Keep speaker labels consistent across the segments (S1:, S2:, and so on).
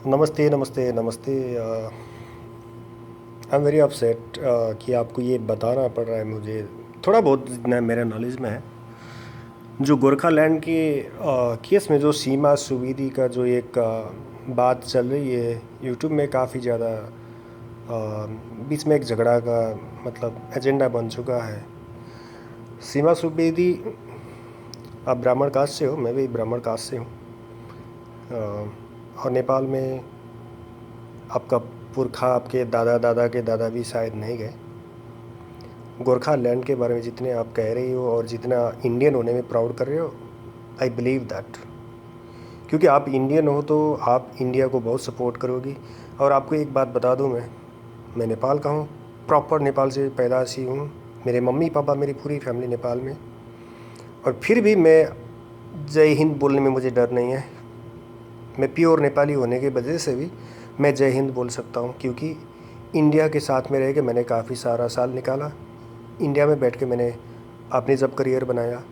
S1: नमस्ते, नमस्ते, नमस्ते। आई एम वेरी अपसेट कि आपको ये बताना पड़ रहा है मुझे। थोड़ा बहुत जितना मेरे नॉलेज में है, जो गोरखालैंड के केस में जो सीमा सुवेदी का जो एक बात चल रही है यूट्यूब में काफ़ी ज़्यादा, बीच में एक झगड़ा का मतलब एजेंडा बन चुका है। सीमा सुवेदी, आप ब्राह्मण कास्ट से हो, मैं भी ब्राह्मण कास्ट से हूँ। और नेपाल में आपका पुरखा, आपके दादा दादा के दादा भी शायद नहीं गए। गोरखालैंड के बारे में जितने आप कह रही हो और जितना इंडियन होने में प्राउड कर रहे हो, आई बिलीव दैट। क्योंकि आप इंडियन हो तो आप इंडिया को बहुत सपोर्ट करोगी। और आपको एक बात बता दूं, मैं नेपाल का हूँ, प्रॉपर नेपाल से पैदाशी हूँ। मेरे मम्मी पापा, मेरी पूरी फैमिली नेपाल में। और फिर भी मैं जय हिंद बोलने में मुझे डर नहीं है। मैं प्योर नेपाली होने की वजह से भी मैं जय हिंद बोल सकता हूँ, क्योंकि इंडिया के साथ में रह के मैंने काफ़ी सारा साल निकाला। इंडिया में बैठ के मैंने अपनी जब करियर बनाया।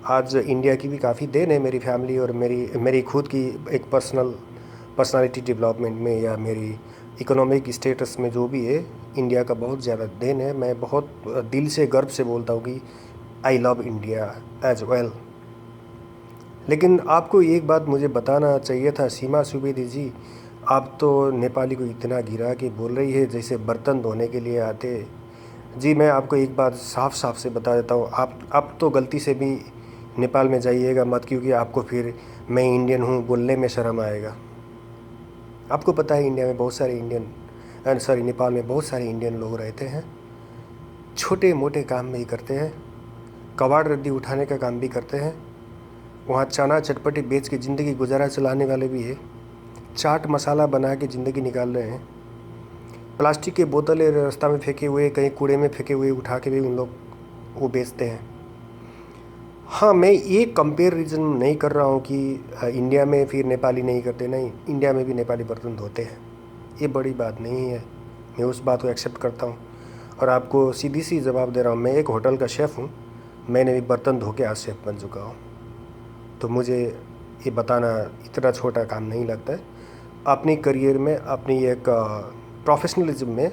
S1: आज इंडिया की भी काफ़ी देन है मेरी फैमिली और मेरी मेरी खुद की एक पर्सनालिटी डेवलपमेंट में, या मेरी इकोनॉमिक स्टेटस में जो भी है, इंडिया का बहुत ज़्यादा देन है। मैं बहुत दिल से गर्व से बोलता हूँ कि I love India as well. लेकिन आपको एक बात मुझे बताना चाहिए था, सीमा सुवेदी जी। आप तो नेपाली को इतना गिरा के बोल रही है जैसे बर्तन धोने के लिए आते। जी, मैं आपको एक बात साफ साफ से बता देता हूँ, आप तो गलती से भी नेपाल में जाइएगा मत, क्योंकि आपको फिर मैं इंडियन हूँ बोलने में शर्म आएगा। आपको पता है इंडिया में बहुत सारे इंडियन, सॉरी, नेपाल में बहुत सारे इंडियन लोग रहते हैं। छोटे मोटे काम भी करते हैं, कबाड़ रद्दी उठाने का काम भी करते हैं। वहाँ चना चटपटी बेच के ज़िंदगी गुजारा चलाने वाले भी है। चाट मसाला बना के ज़िंदगी निकाल रहे हैं। प्लास्टिक के बोतलें रास्ता में फेंके हुए, कहीं कूड़े में फेंके हुए उठा के भी उन लोग वो बेचते हैं। हाँ, मैं ये कंपेरिजन नहीं कर रहा हूँ कि इंडिया में फिर नेपाली नहीं करते। नहीं, इंडिया में भी नेपाली बर्तन धोते हैं। ये बड़ी बात नहीं है, मैं उस बात को एक्सेप्ट करता हूँ। और आपको सीधी सी जवाब दे रहा हूँ, मैं एक होटल का शेफ़ हूँ। मैंने भी बर्तन धो के आज शेफ़ बन चुका हूँ। तो मुझे ये बताना इतना छोटा काम नहीं लगता है। अपनी करियर में, अपनी एक प्रोफेशनलिज्म में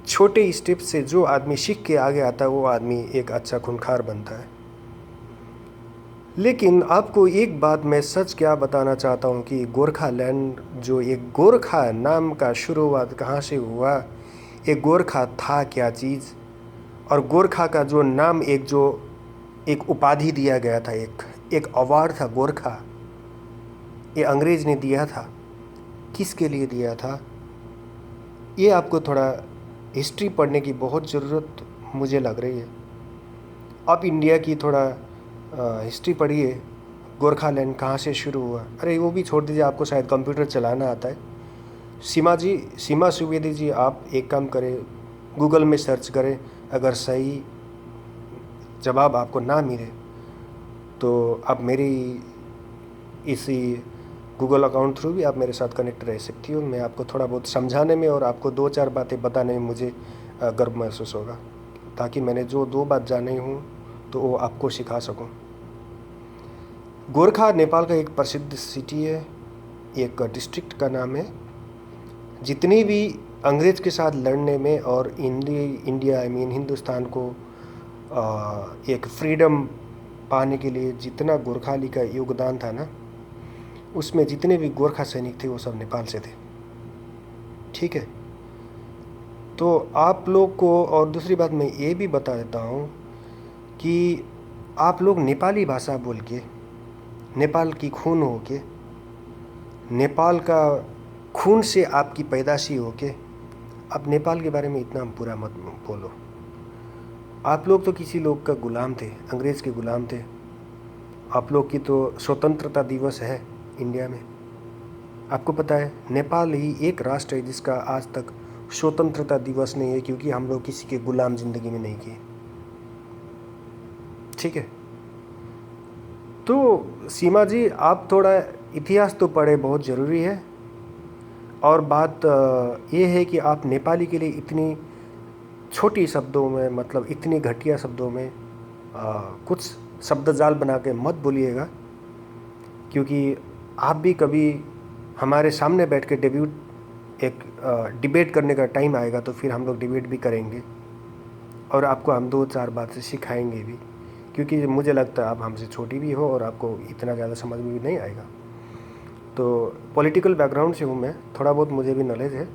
S1: छोटे स्टेप से जो आदमी सीख के आगे आता है, वो आदमी एक अच्छा खूंखार बनता है। लेकिन आपको एक बात मैं सच क्या बताना चाहता हूँ कि गोरखालैंड, जो एक गोरखा नाम का शुरुआत कहाँ से हुआ, एक गोरखा था क्या चीज़, और गोरखा का जो नाम, एक उपाधि दिया गया था, एक अवार्ड था गोरखा, ये अंग्रेज़ ने दिया था। किसके लिए दिया था, ये आपको थोड़ा हिस्ट्री पढ़ने की बहुत ज़रूरत मुझे लग रही है। आप इंडिया की थोड़ा हिस्ट्री पढ़िए, गोरखालैंड कहाँ से शुरू हुआ। अरे वो भी छोड़ दीजिए, आपको शायद कंप्यूटर चलाना आता है। सीमा सुवेदी जी, आप एक काम करें, गूगल में सर्च करें। अगर सही जवाब आपको ना मिले तो आप मेरी इसी गूगल अकाउंट थ्रू भी आप मेरे साथ कनेक्ट रह सकती हो। मैं आपको थोड़ा बहुत समझाने में और आपको दो चार बातें बताने में मुझे गर्व महसूस होगा, ताकि मैंने जो दो बात जानी हूँ तो वो आपको सिखा सकूँ। गोरखा नेपाल का एक प्रसिद्ध सिटी है, एक डिस्ट्रिक्ट का नाम है। जितनी भी अंग्रेज़ के साथ लड़ने में और इंडिया, आई मीन हिंदुस्तान को एक फ्रीडम पाने के लिए जितना गोरखाली का योगदान था ना, उसमें जितने भी गोरखा सैनिक थे वो सब नेपाल से थे। ठीक है, तो आप लोग को, और दूसरी बात मैं ये भी बता देता हूँ कि आप लोग नेपाली भाषा बोल के, नेपाल की खून हो के, नेपाल का खून से आपकी पैदाशी हो के, आप नेपाल के बारे में इतना बुरा मत बोलो। आप लोग तो किसी लोग का गुलाम थे, अंग्रेज़ के गुलाम थे। आप लोग की तो स्वतंत्रता दिवस है इंडिया में। आपको पता है नेपाल ही एक राष्ट्र है जिसका आज तक स्वतंत्रता दिवस नहीं है, क्योंकि हम लोग किसी के गुलाम ज़िंदगी में नहीं किए। ठीक है, तो सीमा जी, आप थोड़ा इतिहास तो पढ़े, बहुत ज़रूरी है। और बात ये है कि आप नेपाली के लिए इतनी छोटी शब्दों में, मतलब इतनी घटिया शब्दों में कुछ शब्द जाल बना के मत बोलिएगा, क्योंकि आप भी कभी हमारे सामने बैठ के एक डिबेट करने का टाइम आएगा तो फिर हम लोग डिबेट भी करेंगे और आपको हम 2-4 बातें सिखाएंगे भी, क्योंकि मुझे लगता है आप हमसे छोटी भी हो और आपको इतना ज़्यादा समझ में भी नहीं आएगा। तो पॉलिटिकल बैकग्राउंड से हूँ मैं, थोड़ा बहुत मुझे भी नॉलेज है।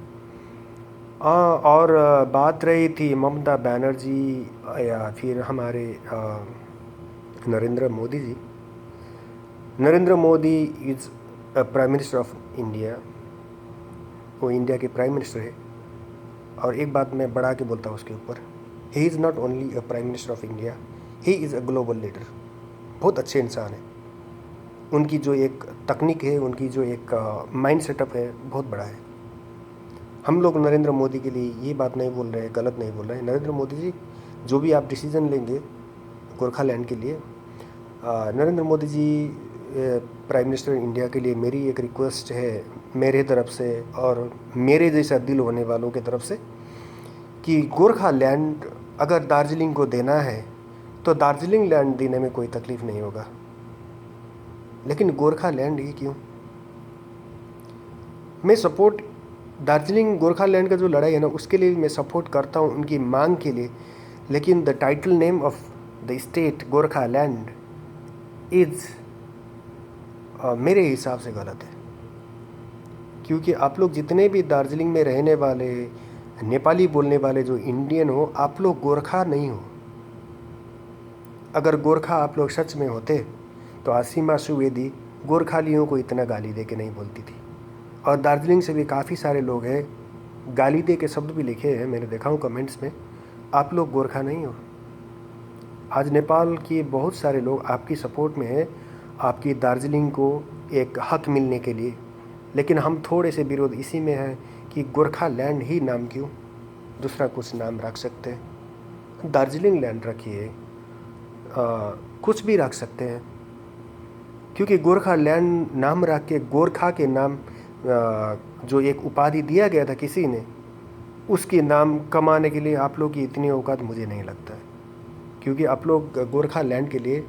S1: और बात रही थी ममता बनर्जी या फिर हमारे Narendra Modi ji. Narendra Modi is prime minister of India, वो इंडिया के प्राइम मिनिस्टर है। और एक बात मैं बढ़ा के बोलता हूँ उसके ऊपर, he is not only a prime minister of India, he is a global leader. बहुत अच्छे इंसान है, उनकी जो एक तकनीक है, उनकी जो एक माइंड सेटअप है, बहुत बड़ा है। हम लोग नरेंद्र मोदी के लिए ये बात नहीं बोल रहे हैं, गलत नहीं बोल रहे हैं। नरेंद्र मोदी जी जो भी आप डिसीज़न लेंगे गोरखालैंड के लिए, नरेंद्र मोदी जी प्राइम मिनिस्टर इंडिया के लिए मेरी एक रिक्वेस्ट है मेरे तरफ से और मेरे जैसा दिल होने वालों की तरफ से कि गोरखालैंड अगर दार्जिलिंग को देना है तो दार्जिलिंग लैंड देने में कोई तकलीफ़ नहीं होगा, लेकिन गोरखालैंड ही क्यों? मैं सपोर्ट दार्जिलिंग गोरखालैंड का जो लड़ाई है ना, उसके लिए मैं सपोर्ट करता हूँ, उनकी मांग के लिए। लेकिन the title name of the state Gorkhaland is मेरे हिसाब से गलत है, क्योंकि आप लोग जितने भी दार्जिलिंग में रहने वाले नेपाली बोलने वाले जो इंडियन हो, आप लोग गोरखा नहीं हो। अगर गोरखा आप लोग सच में होते तो आसिमा सुवेदी गोरखालियों को इतना गाली दे के नहीं बोलती थी। और दार्जिलिंग से भी काफ़ी सारे लोग हैं, गाली दे के शब्द भी लिखे हैं, मैंने देखा हूँ कमेंट्स में। आप लोग गोरखा नहीं हो। आज नेपाल के बहुत सारे लोग आपकी सपोर्ट में हैं, आपकी दार्जिलिंग को एक हक मिलने के लिए। लेकिन हम थोड़े से विरोध इसी में हैं कि गोरखालैंड ही नाम क्यों, दूसरा कुछ नाम रख सकते हैं। दार्जिलिंग लैंड रखिए, कुछ भी रख सकते हैं, क्योंकि गोरखालैंड नाम रख के गोरखा के नाम जो एक उपाधि दिया गया था किसी ने, उसके नाम कमाने के लिए आप लोग की इतनी औकात मुझे नहीं लगता है। क्योंकि आप लोग गोरखालैंड के लिए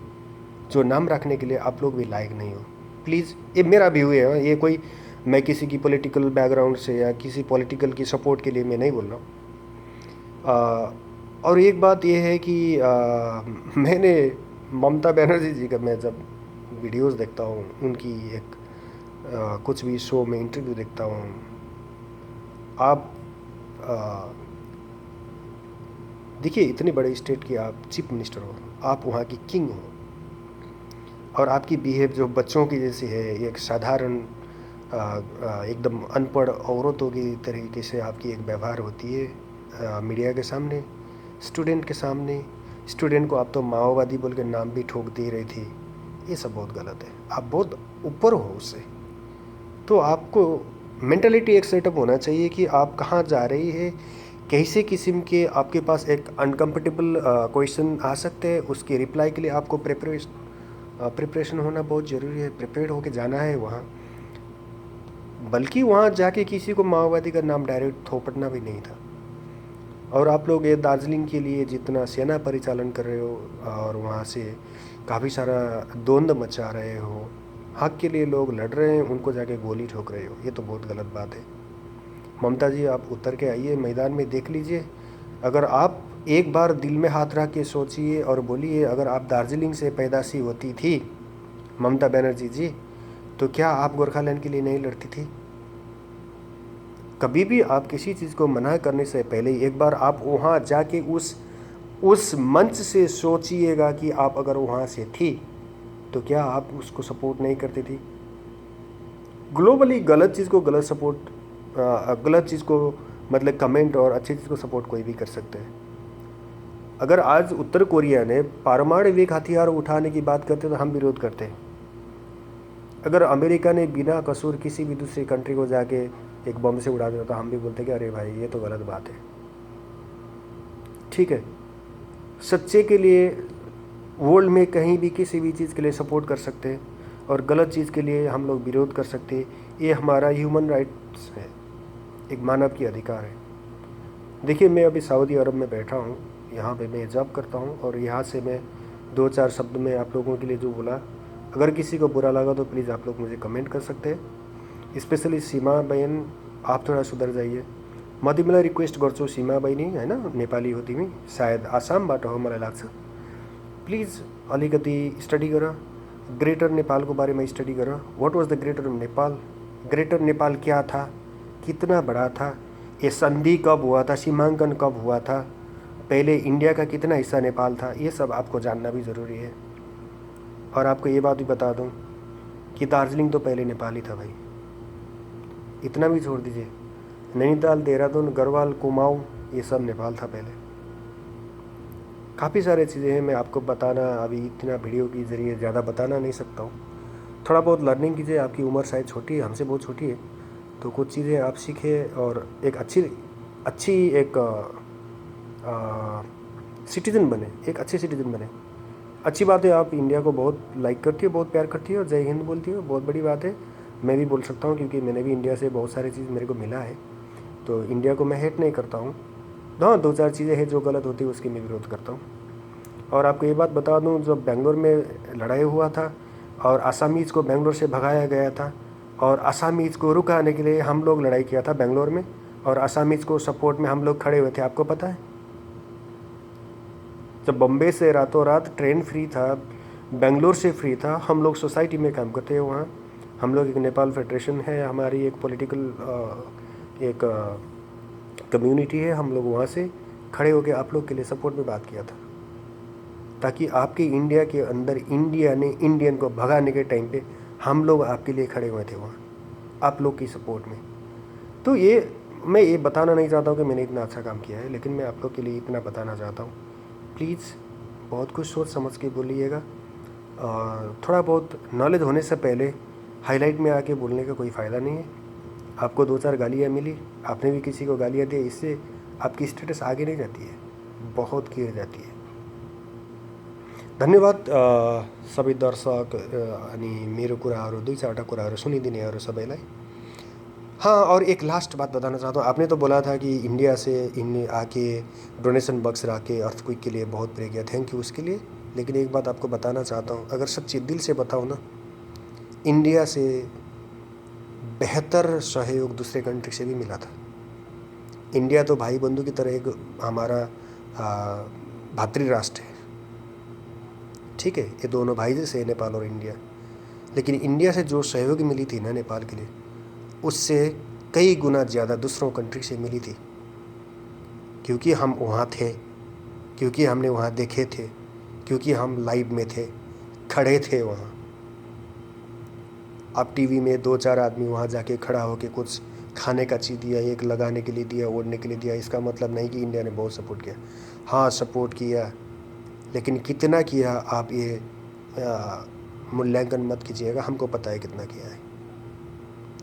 S1: जो नाम रखने के लिए आप लोग भी लायक नहीं हो। प्लीज़, ये मेरा व्यू है, ये कोई मैं किसी की पॉलिटिकल बैकग्राउंड से या किसी पॉलिटिकल की सपोर्ट के लिए मैं नहीं बोल रहा हूँ। और एक बात ये है कि मैंने ममता बनर्जी जी का, मैं जब वीडियोस देखता हूँ उनकी, एक कुछ भी शो में इंटरव्यू देखता हूँ, आप देखिए इतने बड़े स्टेट की आप चीफ मिनिस्टर हो, आप वहाँ की किंग हो, और आपकी बिहेव जो बच्चों की जैसी है, एक साधारण एकदम अनपढ़ औरतों की तरीके से आपकी एक व्यवहार होती है मीडिया के सामने, स्टूडेंट के सामने। स्टूडेंट को आप तो माओवादी बोल के नाम भी ठोक दे रही थी। ये सब बहुत गलत है, आप बहुत ऊपर हो उससे। तो आपको मेंटलिटी एक सेटअप होना चाहिए कि आप कहाँ जा रही है, कैसे किस्म के आपके पास एक अनकम्फर्टेबल क्वेश्चन आ सकते हैं, उसके रिप्लाई के लिए आपको प्रिपरेशन होना बहुत ज़रूरी है, प्रिपेयर्ड होके जाना है वहाँ। बल्कि वहाँ जाके किसी को माओवादी का नाम डायरेक्ट थोपटना भी नहीं था। और आप लोग ये दार्जिलिंग के लिए जितना सेना परिचालन कर रहे हो और वहाँ से काफ़ी सारा द्वंद्व मचा रहे हो, हक के लिए लोग लड़ रहे हैं, उनको जाके गोली ठोक रहे हो, ये तो बहुत गलत बात है। ममता जी, आप उतर के आइए मैदान में, देख लीजिए। अगर आप एक बार दिल में हाथ रख के सोचिए और बोलिए, अगर आप दार्जिलिंग से पैदाशी होती थी ममता बनर्जी जी, तो क्या आप गोरखालैंड के लिए नहीं लड़ती थी? कभी भी आप किसी चीज़ को मना करने से पहले एक बार आप वहाँ जाके उस मंच से सोचिएगा कि आप अगर वहाँ से थी तो क्या आप उसको सपोर्ट नहीं करती थी? ग्लोबली गलत चीज़ को गलत सपोर्ट, गलत चीज़ को मतलब कमेंट, और अच्छी चीज़ को सपोर्ट कोई भी कर सकते हैं। अगर आज उत्तर कोरिया ने पारमाणविक हथियार उठाने की बात करते तो हम विरोध करते हैं। अगर अमेरिका ने बिना कसूर किसी भी दूसरी कंट्री को जाके एक बम से उड़ा देता तो हम भी बोलते कि अरे भाई ये तो गलत बात है। ठीक है, सच्चे के लिए वर्ल्ड में कहीं भी किसी भी चीज़ के लिए सपोर्ट कर सकते हैं और गलत चीज़ के लिए हम लोग विरोध कर सकते हैं। ये हमारा ह्यूमन राइट्स है, एक मानव की अधिकार है। देखिए, मैं अभी सऊदी अरब में बैठा हूँ, यहाँ पे मैं जॉब करता हूँ, और यहाँ से मैं 2-4 शब्द में आप लोगों के लिए जो बोला, अगर किसी को बुरा लगा तो प्लीज़ आप लोग मुझे कमेंट कर सकते हैं। स्पेसली सीमा बहन, आप थोड़ा सुधर जाइए। म तिमीलाई रिक्वेस्ट गर्छु सीमा बहिनी, होइन, नेपाली हो तिमी, सायद आसामबाट हो मलाई लाग्छ। प्लिज अलिकति स्टडी गर, ग्रेटर नेपाल को बारे में स्टडी गर। What was the greater Nepal? Greater Nepal क्या था, कितना बड़ा था, ये संधि कब हुआ था, सीमांकन कब हुआ था, पहले इंडिया का कितना हिस्सा नेपाल था, ये सब आपको जानना भी ज़रूरी है। और आपको ये बात भी बता दूं कि दार्जिलिंग तो पहले नेपाल ही था भाई, इतना भी छोड़ दीजिए। नैनीताल, देहरादून, गढ़वाल, कुमाऊं, ये सब नेपाल था पहले। काफ़ी सारे चीज़ें हैं, मैं आपको बताना अभी इतना वीडियो के ज़रिए ज़्यादा बताना नहीं सकता हूँ। थोड़ा बहुत लर्निंग कीजिए, आपकी उम्र शायद छोटी है, हमसे बहुत छोटी है, तो कुछ चीज़ें आप सीखें और एक अच्छी एक सिटीज़न बने, एक अच्छे सिटीज़न बने। अच्छी बात है, आप इंडिया को बहुत लाइक करती हो, बहुत प्यार करती हो और जय हिंद बोलती हो, बहुत बड़ी बात है। मैं भी बोल सकता हूँ क्योंकि मैंने भी इंडिया से बहुत सारी चीज़ मेरे को मिला है, तो इंडिया को मैं हेट नहीं करता हूँ। हाँ, 2-4 चीज़ें हैं जो गलत होती है उसकी मैं विरोध करता हूँ। और आपको ये बात बता दूँ, जब बेंगलोर में लड़ाई हुआ था और आसामीज़ को बेंगलोर से भगाया गया था और आसामीज़ को रुकाने के लिए हम लोग लड़ाई किया था बेंगलोर में, और आसामीज़ को सपोर्ट में हम लोग खड़े हुए थे, आपको पता है। जब बम्बे से रातों रात ट्रेन फ्री था, बेंगलोर से फ्री था, हम लोग सोसाइटी में काम करते हैं वहाँ। हम लोग एक नेपाल फेडरेशन है, हमारी एक पॉलिटिकल एक कम्युनिटी है, हम लोग वहाँ से खड़े होकर आप लोग के लिए सपोर्ट में बात किया था, ताकि आपके इंडिया के अंदर इंडिया ने इंडियन को भगाने के टाइम पे हम लोग आपके लिए खड़े हुए थे वहाँ, आप लोग की सपोर्ट में। तो ये मैं ये बताना नहीं चाहता हूँ कि मैंने इतना अच्छा काम किया है, लेकिन मैं आप लोग के लिए इतना बताना चाहता हूँ, प्लीज़ बहुत कुछ सोच समझ के बोलिएगा। थोड़ा बहुत नॉलेज होने से पहले हाईलाइट में आके बोलने का कोई फ़ायदा नहीं है। आपको 2-4 गालियाँ मिली, आपने भी किसी को गालियाँ दी, इससे आपकी स्टेटस आगे नहीं जाती है, बहुत गिर जाती है। धन्यवाद सबै दर्शक अनि मेरो कुराहरू 2-4 कुराहरू सुनिदिनेहरू सबैलाई। हाँ, और एक लास्ट बात बताना चाहता हूँ। आपने तो बोला था कि इंडिया से आके डोनेशन बॉक्स रख के अर्थक्वेक के लिए बहुत प्रे किया, थैंक यू उसके लिए। लेकिन एक बात आपको बताना चाहता हूँ, अगर सच्चे दिल से बताऊँ ना, इंडिया से बेहतर सहयोग दूसरे कंट्री से भी मिला था। इंडिया तो भाई बंधु की तरह एक हमारा भातृ राष्ट्र है, ठीक है, ये दोनों भाई जैसे नेपाल और इंडिया। लेकिन इंडिया से जो सहयोग मिली थी ना नेपाल के लिए, उससे कई गुना ज़्यादा दूसरों कंट्री से मिली थी, क्योंकि हम वहाँ थे, क्योंकि हमने वहाँ देखे थे, क्योंकि हम लाइव में थे, खड़े थे वहाँ। आप टीवी में 2-4 आदमी वहाँ जाके खड़ा होके कुछ खाने का चीज़ दिया, एक लगाने के लिए दिया, ओढ़ने के लिए दिया, इसका मतलब नहीं कि इंडिया ने बहुत सपोर्ट किया। हाँ, सपोर्ट किया, लेकिन कितना किया आप ये मूल्यांकन मत कीजिएगा, हमको पता है कितना किया है।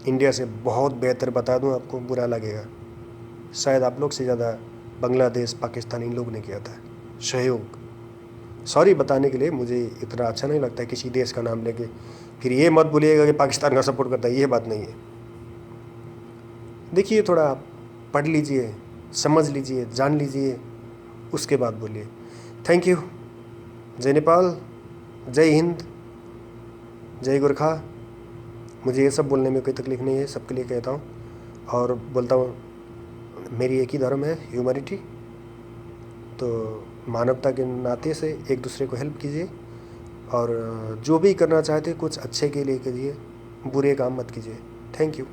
S1: इंडिया से बहुत बेहतर बता दूं आपको, बुरा लगेगा, शायद आप लोग से ज़्यादा बांग्लादेश, पाकिस्तान इन लोग ने किया था सहयोग। सॉरी बताने के लिए, मुझे इतना अच्छा नहीं लगता है किसी देश का नाम लेके फिर ये मत बोलिएगा कि पाकिस्तान का सपोर्ट करता है, ये बात नहीं है। देखिए, थोड़ा पढ़ लीजिए, समझ लीजिए, जान लीजिए, उसके बाद बोलिए। Thank you. जय नेपाल, जय हिंद, जय गोरखा। मुझे ये सब बोलने में कोई तकलीफ़ नहीं है, सबके लिए कहता हूँ और बोलता हूँ, मेरी एक ही धर्म है, ह्यूमैनिटी। तो मानवता के नाते से एक दूसरे को हेल्प कीजिए, और जो भी करना चाहते कुछ अच्छे के लिए कीजिए, बुरे काम मत कीजिए। Thank you.